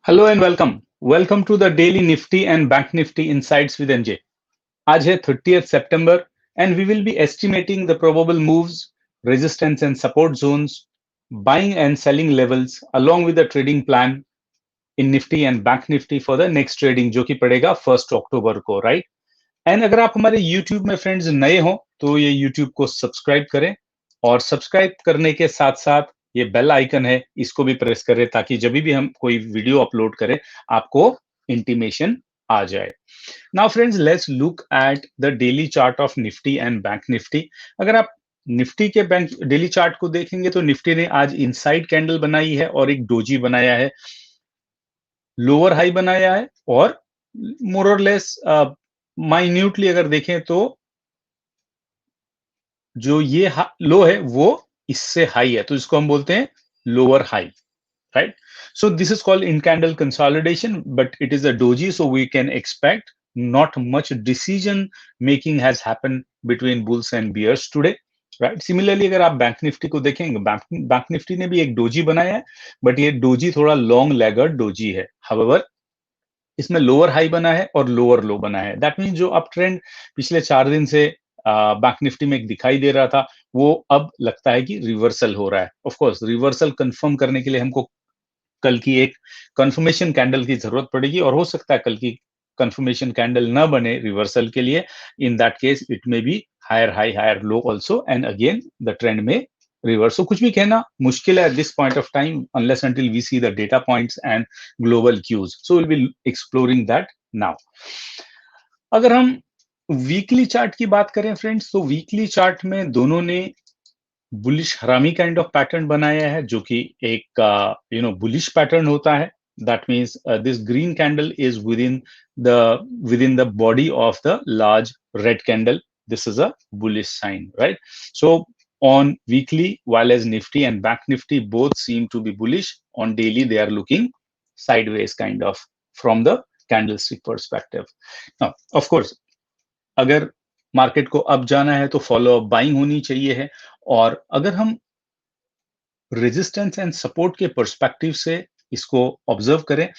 Hello and welcome welcome to the daily Nifty and Bank Nifty insights with NJ. आज है 30th सितंबर and we will be estimating the probable moves, resistance and support zones, buying and selling levels along with the trading plan in Nifty and Bank Nifty for the next trading जो कि पड़ेगा 1 अक्टूबर को, right. And अगर आप हमारे YouTube में friends नए हो तो ये यूट्यूब को सब्सक्राइब करें और सब्सक्राइब करने के साथ साथ ये बेल आइकन है, इसको भी प्रेस करें ताकि जब भी हम कोई वीडियो अपलोड करें आपको इंटीमेशन आ जाए। Now friends, let's look at the daily chart of Nifty and Bank Nifty. अगर आप निफ्टी के बैंक डेली चार्ट को देखेंगे तो निफ्टी ने आज इनसाइड कैंडल बनाई है और एक डोजी बनाया है, लोअर हाई बनाया है और मोर और लेस माइन्यूटली अगर देखें तो जो ये लो है वो इससे हाई है, तो इसको हम बोलते हैं lower high, right? So this is called in candle consolidation, but it is a doji, so we can expect not much decision making has happened between bulls and bears today, right? Similarly, अगर आप bank Nifty को देखेंगे, bank Nifty ने भी एक doji बनाया है, but ये डोजी थोड़ा लॉन्ग लेगर्ड डोजी है। However, इसमें लोअर हाई बना है और लोअर लो बना है। दैट मीन जो अप ट्रेंड पिछले 4 दिन से बैंक निफ्टी में एक दिखाई दे रहा था, वो अब लगता है कि रिवर्सल हो रहा है। ऑफ कोर्स रिवर्सल कंफर्म करने के लिए हमको कल की एक कंफर्मेशन कैंडल की जरूरत पड़ेगी और हो सकता है कल की कंफर्मेशन कैंडल न बने रिवर्सल के लिए। In that case it may be higher high higher low also and again the trend में रिवर्स। कुछ भी कहना मुश्किल है at this point of time unless until we see the data points and global cues, so will be exploring that now. अगर हम weekly chart की बात करें फ्रेंड्स, तो वीकली चार्ट में दोनों ने बुलिश हरामी काइंड ऑफ पैटर्न बनाया है, जो कि एक बुलिश पैटर्न होता है। That means this green candle is within the body of the large red candle. This is a bullish sign, right? So on weekly, while as nifty and bank nifty both seem to be bullish, on daily they are looking sideways kind of from the candlestick perspective. Now of course, अगर market को अब जाना है तो follow up buying होनी चाहिए है। और अगर हम रेजिस्टेंस एंड सपोर्ट के पर्सपेक्टिव से इसको ऑब्जर्व करें,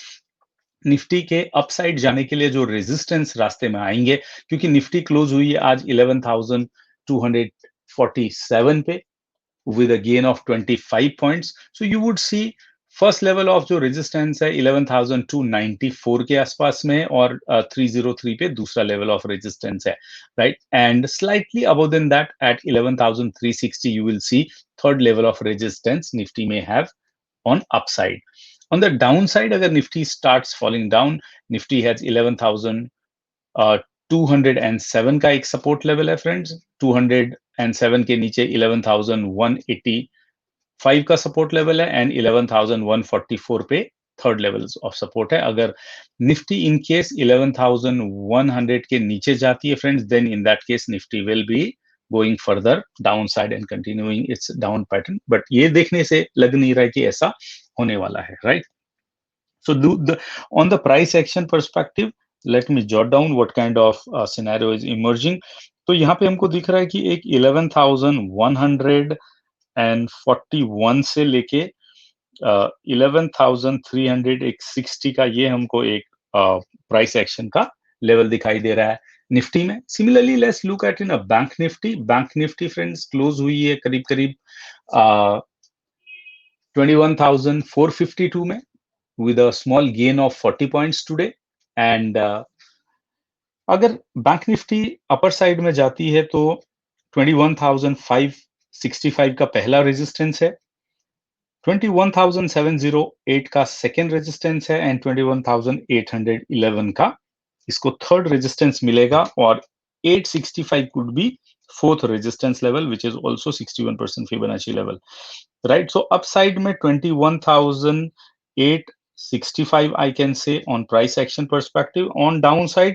निफ्टी के अपसाइड जाने के लिए जो रेजिस्टेंस रास्ते में आएंगे, क्योंकि निफ्टी क्लोज हुई है आज 11,247 पे with a gain of 25 points. So you would see first level of जो रेजिस्टेंस है 11,294 के आसपास में और 303 पे दूसरा लेवल ऑफ रेजिस्टेंस है, right? And slightly above than that at 11,360 you will see third level of resistance Nifty में have on upside. On the downside, अगर Nifty starts falling down, Nifty has 11,207 का एक सपोर्ट लेवल है friends. 207 के नीचे 11,185 का support level है and 11,144 पे थर्ड लेवल ऑफ सपोर्ट है। अगर निफ्टी इन केस 11,100 के नीचे जाती है friends, then in that case Nifty will be going further downside and continuing its down pattern, but ये देखने से लग नहीं रहा है कि ऐसा होने वाला है, right? So on the price action perspective, let me jot down what kind of scenario is emerging. तो यहाँ पे हमको दिख रहा है कि एक 11,141 से लेके 11,360 का ये हमको एक प्राइस एक्शन का लेवल दिखाई दे रहा है निफ्टी में। Similarly let's look at in a bank Nifty. Bank Nifty friends close हुई है करीब करीब 21,452 में with a small gain of 40 points today. And अगर बैंक निफ्टी अपर साइड में जाती है तो 21,565 का पहला रेजिस्टेंस है, 21,708 का सेकेंड रेजिस्टेंस है एंड 21,811 का इसको थर्ड रेजिस्टेंस मिलेगा और 865 could be fourth resistance level, which is also 61% Fibonacci level, right? So upside में 21,865 I can say on price action perspective. On downside,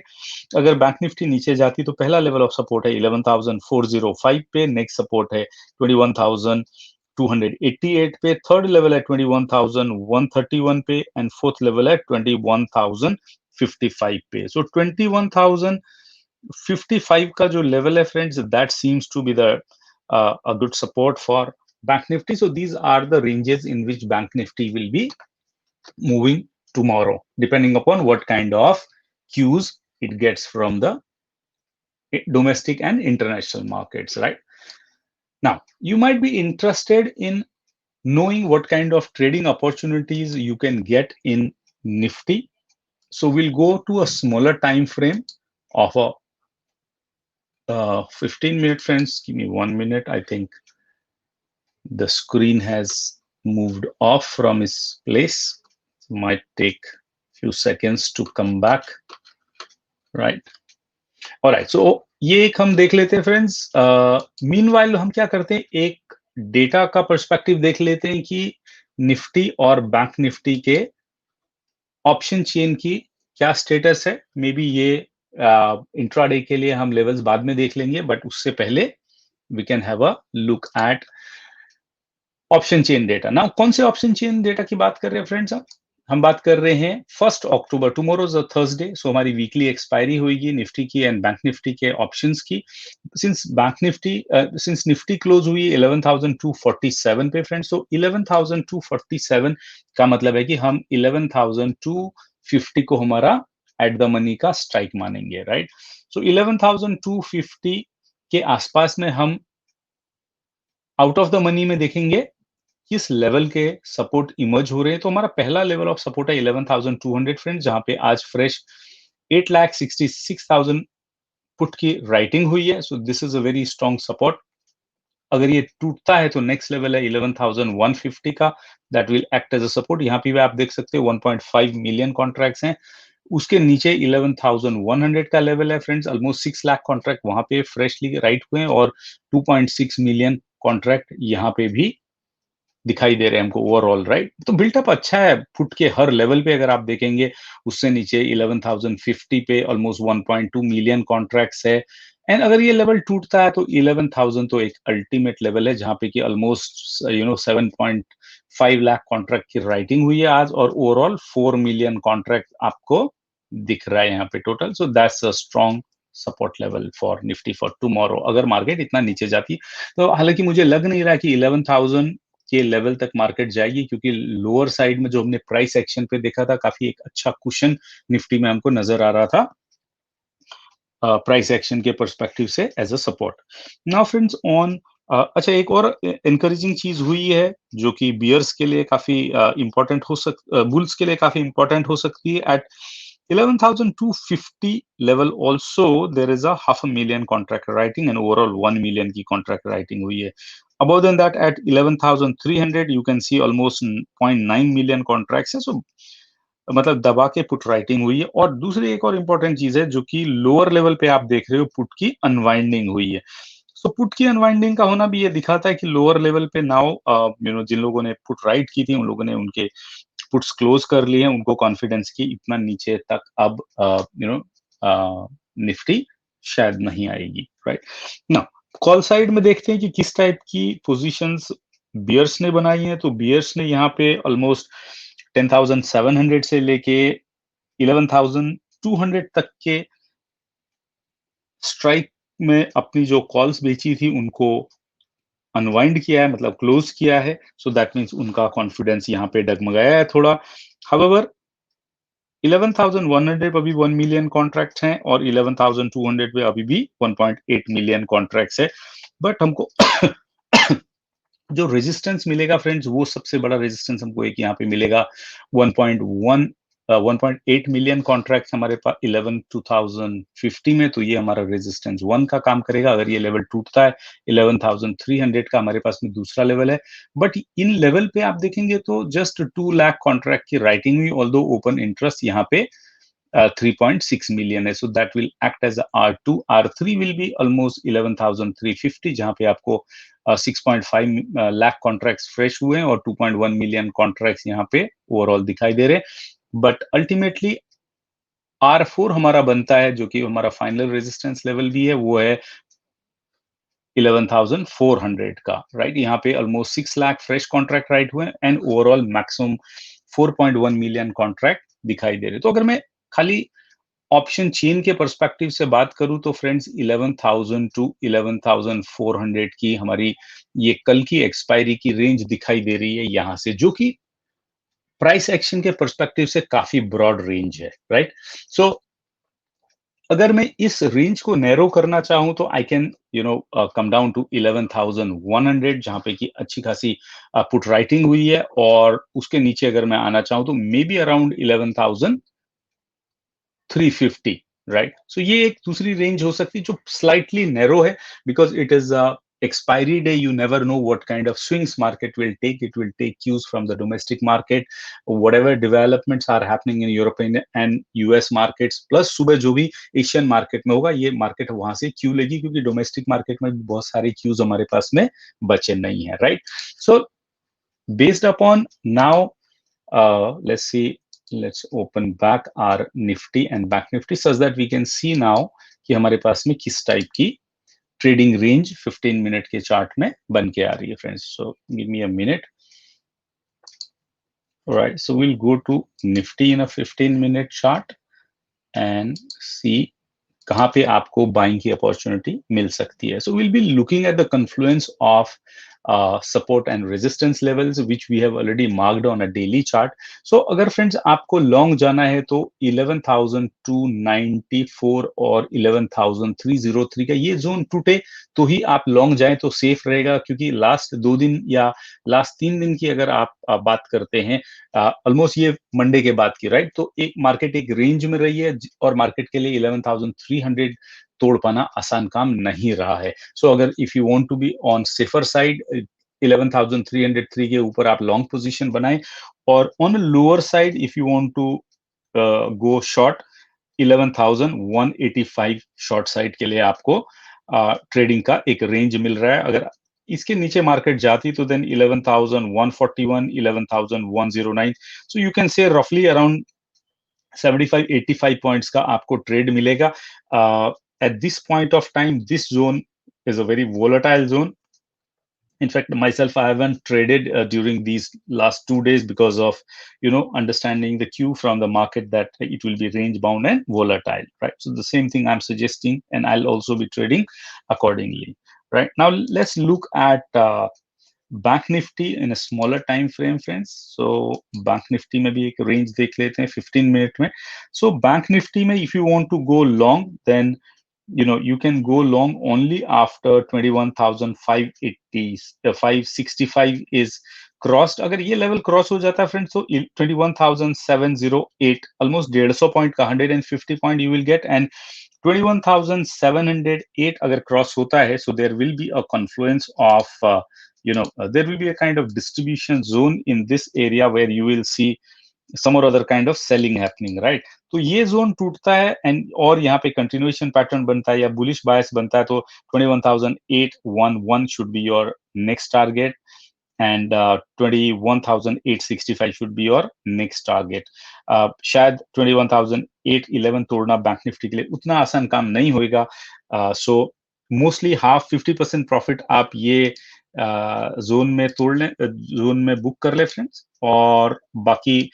अगर बैंक निफ्टी नीचे जाती तो पहला लेवल ऑफ सपोर्ट है 11,405 पे, नेक्स्ट सपोर्ट है 21,288 पे, थर्ड लेवल है 21,131 पे एंड फोर्थ लेवल है 21,055 पे। सो 21,055 का जो लेवल है friends, that seems to be the a good support for bank nifty. So these are the ranges in which bank nifty will be moving tomorrow, depending upon what kind of cues it gets from the domestic and international markets, right? Now, you might be interested in knowing what kind of trading opportunities you can get in Nifty. So we'll go to a smaller time frame of a 15-minute, friends. Give me 1 minute. I think the screen has moved off from its place. It might take a few seconds to come back, right? All right, so ये एक हम देख लेते हैं friends. Meanwhile हम क्या करते हैं, एक डेटा का पर्सपेक्टिव देख लेते हैं कि निफ्टी और बैंक निफ्टी के ऑप्शन चेन की क्या स्टेटस है. मे बी ये इंट्राडे के लिए हम लेवल्स बाद में देख लेंगे, बट उससे पहले we can have a look at option chain data. Now कौन से ऑप्शन चेन डेटा की बात कर रहे हैं फ्रेंड्स? हम बात कर रहे हैं 1 अक्टूबर, टुमारो इज अ थर्सडे, सो हमारी वीकली एक्सपायरी होगी निफ्टी की एंड बैंक निफ्टी के ऑप्शंस की. सिंस निफ्टी क्लोज हुई 11,247 पे फ्रेंड्स, तो 11,247 का मतलब है कि हम 11,250 को हमारा एट द मनी का स्ट्राइक मानेंगे, राइट? सो 11,250 के आसपास में हम आउट ऑफ द मनी में देखेंगे किस लेवल के सपोर्ट इमर्ज हो रहे हैं. तो हमारा पहला लेवल ऑफ सपोर्ट है 11,200 फ्रेंड्स, जहां पे आज फ्रेश 8,66,000 पुट की राइटिंग हुई है. सो this is a very strong support. अगर ये टूटता है तो नेक्स्ट लेवल है 11,150 का, that will act as a support. यहाँ पे भी आप देख सकते हो 1.5 मिलियन कॉन्ट्रैक्ट्स हैं. उसके नीचे 11,100 का लेवल है फ्रेंड्स, ऑलमोस्ट 6 लाख कॉन्ट्रैक्ट वहां पे फ्रेशली राइट हुए हैं और 2.6 मिलियन कॉन्ट्रैक्ट यहाँ पे भी दिखाई दे रहे हैं हमको ओवरऑल, राइट? तो बिल्टअप अच्छा है फुट के हर लेवल पे. अगर आप देखेंगे उससे नीचे 11,050 पे ऑलमोस्ट 1.2 मिलियन कॉन्ट्रैक्ट्स है. एंड अगर ये लेवल टूटता है तो 11,000 तो एक अल्टीमेट लेवल है, जहां पे कि ऑलमोस्ट 7.5 लाख कॉन्ट्रैक्ट की राइटिंग हुई है आज, और ओवरऑल 4 मिलियन कॉन्ट्रैक्ट आपको दिख रहा है यहाँ पे total. So that's a strong support level for Nifty for tomorrow, अगर मार्केट इतना नीचे जाती. तो हालांकि मुझे लग नहीं रहा कि 11,000 के लेवल तक मार्केट जाएगी, क्योंकि लोअर साइड में जो हमने प्राइस एक्शन पे देखा था, काफी एक अच्छा कुशन निफ्टी में हमको नजर आ रहा था प्राइस एक्शन के पर्सपेक्टिव से as a support. Now friends on अच्छा, एक और एनकरेजिंग चीज हुई है जो कि बियर्स के लिए काफी इंपॉर्टेंट बुल्स के लिए काफी इंपॉर्टेंट हो सकती है. At 11,250 level also there is a 500,000 contract writing and overall 1 million की कॉन्ट्रैक्ट राइटिंग हुई है. Above than that, at 11,300, you can see almost 0.9 million contracts है. So मतलब दबा के पुट राइटिंग हुई है. और दूसरी एक और इंपॉर्टेंट चीज है जो कि लोअर लेवल पे आप देख रहे हो, पुट की अनवाइंडिंग हुई है. सो पुट की अनवाइंडिंग का होना भी ये दिखाता है कि लोअर लेवल पे नाउ जिन लोगों ने पुट राइट की थी, उन लोगों ने उनके पुट्स क्लोज कर लिए हैं. उनको कॉन्फिडेंस की इतना नीचे तक अब निफ्टी शायद नहीं आएगी, राइट? ना कॉल साइड में देखते हैं कि किस टाइप की पोजीशंस बियर्स ने बनाई हैं. तो बियर्स ने यहाँ पे ऑलमोस्ट 10,700 से लेके 11,200 तक के स्ट्राइक में अपनी जो कॉल्स बेची थी उनको अनवाइंड किया है, मतलब क्लोज किया है. सो दैट मीन्स उनका कॉन्फिडेंस यहाँ पे डगमगाया है थोड़ा. हाउएवर 11,100 पे अभी 1 मिलियन कॉन्ट्रैक्ट हैं और 11,200 पे अभी भी 1.8 मिलियन कॉन्ट्रैक्ट्स है. बट हमको जो रेजिस्टेंस मिलेगा फ्रेंड्स, वो सबसे बड़ा रेजिस्टेंस हमको एक यहाँ पे मिलेगा 1.8 मिलियन कॉन्ट्रैक्ट हमारे पास 11,250 में. तो ये हमारा रेजिस्टेंस 1 का काम करेगा. अगर ये लेवल टूटता है 11,300 का हमारे पास में दूसरा लेवल है. बट इन लेवल पे आप देखेंगे तो जस्ट 2 लाख कॉन्ट्रैक्ट की राइटिंग हुई, ऑल्दो ओपन इंटरेस्ट यहाँ पे 3.6 million है. So that will act as a R2. R3 will be almost 11,350, जहां पे आपको 6.5 लाख कॉन्ट्रैक्ट्स फ्रेश हुए हैं और 2.1 मिलियन कॉन्ट्रैक्ट्स यहाँ पे ओवरऑल दिखाई दे रहे हैं. बट अल्टीमेटली R4 हमारा बनता है, जो कि हमारा फाइनल रेजिस्टेंस लेवल भी है, वो है 11,400 का, राइट? यहाँ पे almost 6 lakh fresh contract write हुए and overall maximum 4.1 million contract दिखाई दे रहे. तो अगर मैं खाली ऑप्शन चेन के पर्सपेक्टिव से बात करूं तो फ्रेंड्स 11,000 टू 11,400 की हमारी ये कल की एक्सपायरी की रेंज दिखाई दे रही है यहां से, जो कि प्राइस एक्शन के पर्सपेक्टिव से काफी ब्रॉड रेंज है, राइट? सो अगर मैं इस रेंज को नैरो करना चाहूं तो I can come down to 11,100, जहां पे कि अच्छी खासी पुट राइटिंग हुई है, और उसके नीचे अगर मैं आना चाहूं तो मे बी अराउंड 11,350, राइट? सो ये एक दूसरी रेंज हो सकती है जो स्लाइटली नैरो है, because it is expiry day. You never know what kind of swings market will take. It will take cues from the domestic market, whatever developments are happening in European and US markets, plus सुबह जो भी Asian market में होगा, ये market वहां से Q लेगी, क्योंकि डोमेस्टिक मार्केट में भी बहुत सारे क्यूज हमारे पास में बचे नहीं है, right? So based upon now, let's see, let's open back our Nifty and Bank Nifty such that we can see now कि हमारे पास में किस टाइप की ट्रेडिंग रेंज 15 मिनट के चार्ट में बन के आ रही है, friends. So give me a minute. Alright, so we'll go to Nifty in a 15-minute chart and see कहाँ पे आपको बाइंग की अपॉर्चुनिटी मिल सकती है. So we'll be looking at the confluence of support and resistance levels which we have already marked on a daily chart. So अगर friends आपको long जाना है तो 11,294 और 11,303 का ये जोन टूटे तो ही आप लॉन्ग जाएं तो सेफ रहेगा, क्योंकि लास्ट 2 दिन या लास्ट 3 दिन की अगर आप बात करते हैं, ऑलमोस्ट ये मंडे के बाद की, राइट? तो एक मार्केट एक रेंज में रही है, और मार्केट के लिए 11,300 तोड़ पाना आसान काम नहीं रहा है. सो अगर if you want to be on safer side, 11,303 के ऊपर आप लॉन्ग पोजीशन बनाएं, और on lower side if you want to go short, 11,185 short side के लिए आपको ट्रेडिंग का एक रेंज मिल रहा है. अगर इसके नीचे मार्केट जाती तो then 11,141, 11,109, so you can say रफली अराउंड 75-85 पॉइंट्स का आपको ट्रेड मिलेगा. Eight this point of time this zone is a very volatile zone. In fact, myself, I haven't traded during these last 2 days because of understanding the cue from the market that it will be range bound and volatile, right? So the same thing I'm suggesting, and I'll also be trading accordingly. Right now, let's look at bank Nifty in smaller time frame, friends. So bank Nifty में भी एक range देख लेते हैं 15 minute में. So bank Nifty में if you want to go long, then you can go long only after 21,580, 565 is crossed. अगर ये लेवल क्रॉस हो जाता है फ्रेंड्स तो 21,708, ऑलमोस्ट 150 पॉइंट का 150 point you will get, and 21,708 अगर क्रॉस होता है, so there will be a confluence of there will be a kind of distribution zone in this area where you will see some or other kind of selling happening, right? तो ये zone टूटता है and और यहाँ पे continuation pattern बनता है या बुलिश बायस बनता है, तो 21,811 should be your next target, and 21,865 should be your next target. शायद 21,811 तोड़ना बैंक निफ्टी के लिए उतना आसान काम नहीं होगा. सो मोस्टली हाफ 50% प्रॉफिट आप ये जोन में तोड़ लें, जोन में बुक कर ले फ्रेंड्स, और बाकी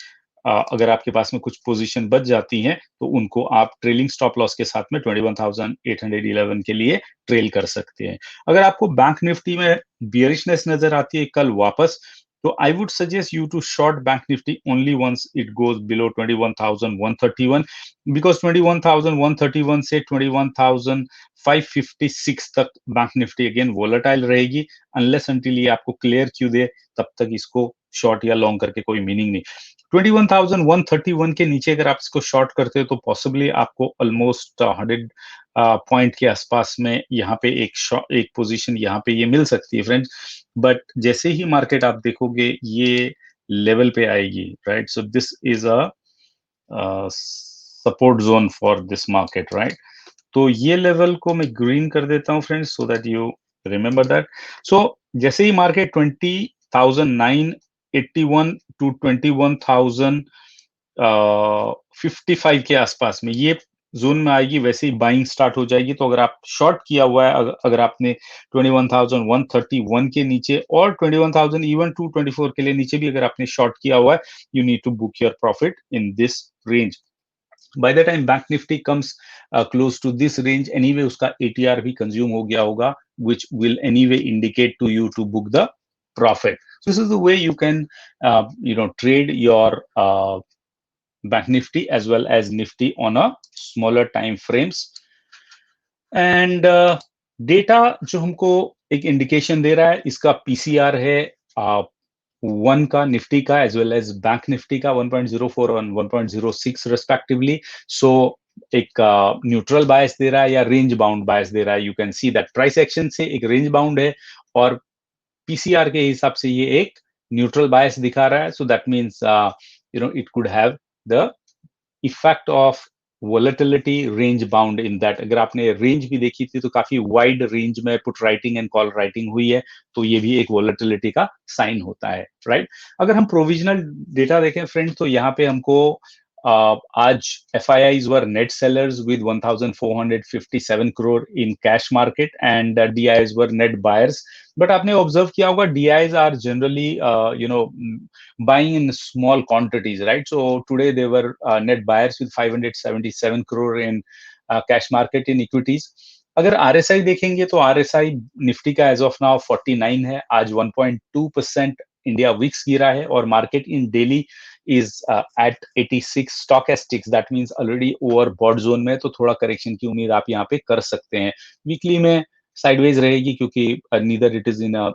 अगर आपके पास में कुछ पोजीशन बच जाती हैं तो उनको आप ट्रेलिंग स्टॉप लॉस के साथ में 21,811 के लिए ट्रेल कर सकते हैं. अगर आपको बैंक निफ्टी में बियरिशनेस नजर आती है कल वापस, तो I would suggest you to short bank Nifty only once it goes below 21,131, because 21,131 से 21,556 तक बैंक निफ्टी अगेन वोलेटाइल रहेगी. अनलेस अंटिल ये आपको क्लियर क्यू दे, तब तक इसको शॉर्ट या लॉन्ग करके कोई मीनिंग नहीं. 21,131 के नीचे अगर आप इसको शॉर्ट करते हो तो पॉसिबली आपको ऑलमोस्ट 100 पॉइंट के आसपास में यहाँ पे एक पोजीशन यहाँ पे ये मिल सकती है फ्रेंड्स. बट जैसे ही मार्केट आप देखोगे ये लेवल पे आएगी, right? So this is a support zone for this market, right? तो ये लेवल को मैं ग्रीन कर देता हूँ friends, so that you remember that. So जैसे ही मार्केट 20,981 टू 21,055 के आसपास में ये जोन में आएगी, वैसे ही बाइंग स्टार्ट हो जाएगी. तो अगर आप शॉर्ट किया हुआ है, अगर आपने 21,131 के नीचे और 21,000 इवन 224 के लिए नीचे भी अगर आपने शॉर्ट किया हुआ है, you need to book your profit in this range. By the time Bank Nifty comes close to this range, anyway उसका ATR भी consume हो गया होगा, which will anyway indicate to you to book the profit. So this is the way you can trade your Bank Nifty as well as Nifty on a smaller time frames. And data जो हमको एक indication दे रहा है, इसका PCR है one का निफ्टी का as well as bank Nifty का 1.04 और 1.06 रेस्पेक्टिवली. सो एक न्यूट्रल बायस दे रहा है या रेंज बाउंड बायस दे रहा है. You can see that price action से एक रेंज बाउंड है और पीसीआर के हिसाब से ये एक न्यूट्रल बायस दिखा रहा है. So that means it could have the effect of volatility range bound in that. अगर आपने रेंज भी देखी थी तो काफी वाइड रेंज में put writing and call writing हुई है, तो ये भी एक वोलेटिलिटी का साइन होता है, राइट. अगर हम प्रोविजनल डेटा देखें फ्रेंड्स, तो यहाँ पे हमको आज FIIs were net sellers with 1,457 crore in cash market and DIs were net buyers. But आपने ऑब्जर्व किया होगा DIs are generally buying in small quantities, right? So today they were net buyers with 577 crore in cash market in equities. अगर RSI देखेंगे तो RSI Nifty का as of now 49 है. आज 1.2% India VIX गिरा है और market in daily is at 86 stochastics. That means already overbought zone में, तो थोड़ा करेक्शन की उम्मीद आप यहाँ पे कर सकते हैं. वीकली में साइडवेज रहेगी क्योंकि neither it is in a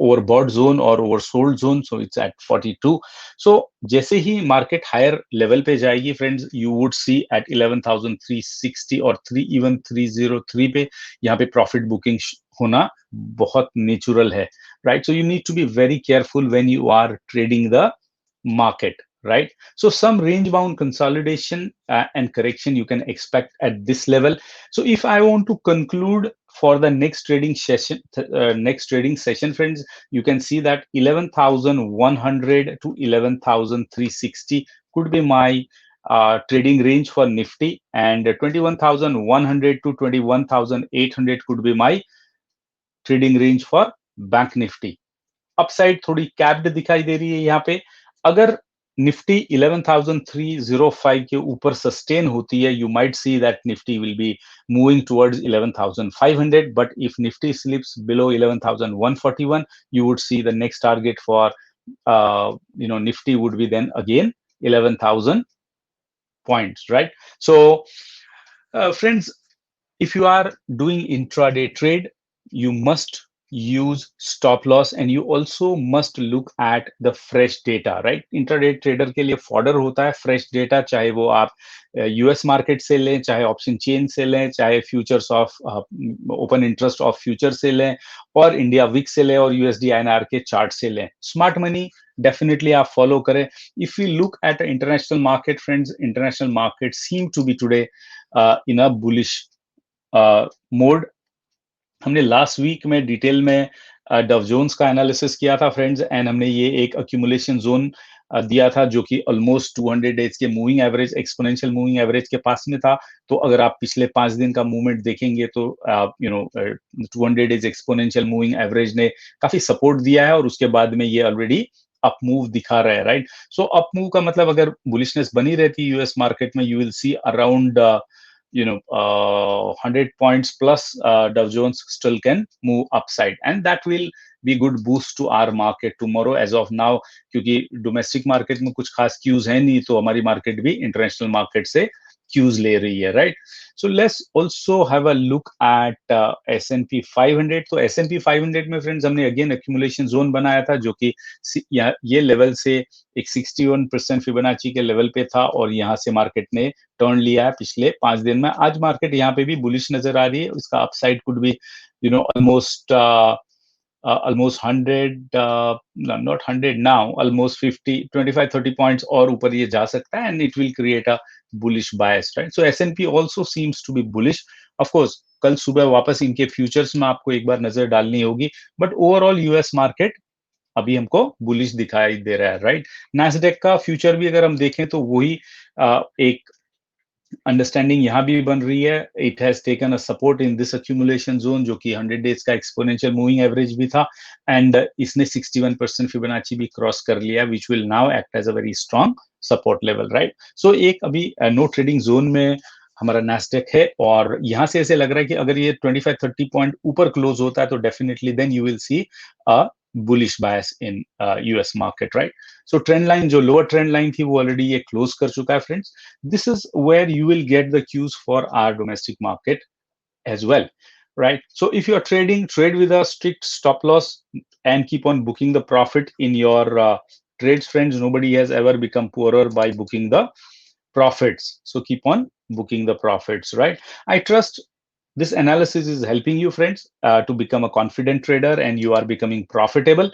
overbought zone or oversold zone, so it's at 42. So जैसे ही मार्केट हायर लेवल पे जाएगी friends, you would see at 11,360 और 303 पे यहाँ पे प्रॉफिट बुकिंग होना बहुत नेचुरल है, right? So you need to be very careful when you are trading the market, right? So some range bound consolidation and correction you can expect at this level. So if I want to conclude for the next trading session, friends, you can see that 11,100 to 11,360 could be my trading range for Nifty, and 21,100 to 21,800 could be my trading range for bank Nifty. Upside थोड़ी capped दिखाई दे रही है यहाँ पे. अगर Nifty 11,305 के ऊपर sustain होती है, you might see that Nifty will be moving towards 11,500. But if Nifty slips below 11,141, you would see the next target for Nifty would be then again 11,000 points, right? So friends, if you are doing intraday trade, you must use stop loss and you also must look at the fresh data, right? Intraday trader के लिए fodder होता है fresh data, चाहे वो आप US market से लें, चाहे ऑप्शन चेन से लें, चाहे futures of open interest of future से लें, और इंडिया विक्स से लें, और यूएसडी आईएनआर के चार्ट से लें. स्मार्ट मनी डेफिनेटली आप फॉलो करें. If you look at international market friends, international market seem to be today in a bullish mode. हमने लास्ट वीक में डिटेल में डव जोन्स का एनालिसिस किया था फ्रेंड्स, एंड हमने ये एक अक्यूमुलेशन जोन दिया था जो कि ऑलमोस्ट 200 डेज के moving average, exponential moving average के पास में था. तो अगर आप पिछले 5 दिन का मूवमेंट देखेंगे तो 200 डेज एक्सपोनेंशियल मूविंग एवरेज ने काफी सपोर्ट दिया है और उसके बाद में ये ऑलरेडी अप मूव दिखा रहा है, राइट. सो अप मूव का मतलब अगर बुलिशनेस बनी रहती है यूएस मार्केट में, you will C around 100 points plus Dow Jones still can move upside, and that will be good boost to our market tomorrow. As of now, क्योंकि domestic market में कुछ खास cues है नहीं, तो हमारी market भी international market से cues ले रही है, right? So let's also have a look at S&P 500. तो S&P 500 में friends हमने again accumulation zone बनाया था जो कि ये लेवल से एक 61% फिबोनाची के लेवल पे था और यहाँ से मार्केट ने टर्न लिया है पिछले 5 दिन में. आज मार्केट यहाँ पे भी बुलिश नजर आ रही है. उसका upside could be almost 100, not 100 now, almost 50, 25, 30 points और ऊपर ये जा सकता है, and it will create a bullish bias, right? So S&P also seems to be bullish. Of course, कल सुबह वापस इनके फ्यूचर्स में आपको एक बार नजर डालनी होगी, बट ओवरऑल यूएस मार्केट अभी हमको बुलिश दिखाई दे रहा है, राइट. नैस्डैक का फ्यूचर भी अगर हम देखें तो वही एक अंडरस्टैंडिंग यहाँ भी बन रही है. It has taken a support in this accumulation zone जो कि 100 डेज का एक्सपोनेंशियल मूविंग एवरेज भी था, एंड इसने 61% फिबोनाची भी क्रॉस कर लिया, which will now act as a very strong support level, right. So एक अभी नो ट्रेडिंग जोन में हमारा Nasdaq है, और यहाँ से ऐसे लग रहा है कि अगर ये 25-30 पॉइंट ऊपर क्लोज होता है तो definitely then you will see a bullish bias in US market, right? So trend line, जो लोअर ट्रेंड लाइन थी, वो ऑलरेडी ये क्लोज कर चुका है friends. This is where you will get the cues for our domestic market as well, right? So if you are trading, trade with a strict stop loss and keep on booking the profit in your trades, friends. Nobody has ever become poorer by booking the profits, so keep on booking the profits, right? I trust this analysis is helping you, friends, to become a confident trader and you are becoming profitable.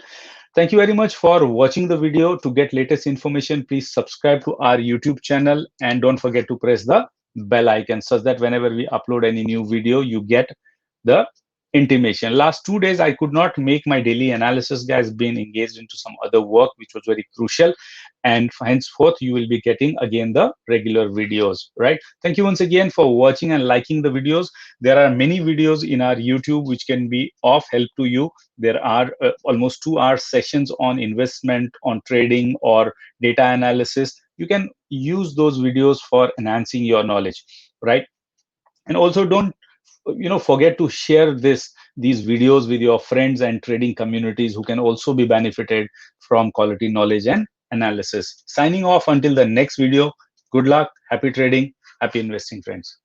Thank you very much for watching the video. To get latest information, please subscribe to our YouTube channel and don't forget to press the bell icon such that whenever we upload any new video, you get the intimation. Last 2 days, I could not make my daily analysis, guys. Been engaged into some other work, which was very crucial. And henceforth, you will be getting again the regular videos, right? Thank you once again for watching and liking the videos. There are many videos in our YouTube which can be of help to you. There are almost 2 hour sessions on investment, on trading, or data analysis. You can use those videos for enhancing your knowledge, right? And also don't forget to share these videos with your friends and trading communities who can also be benefited from quality knowledge and analysis. Signing off until the next video. Good luck, happy trading, happy investing, friends.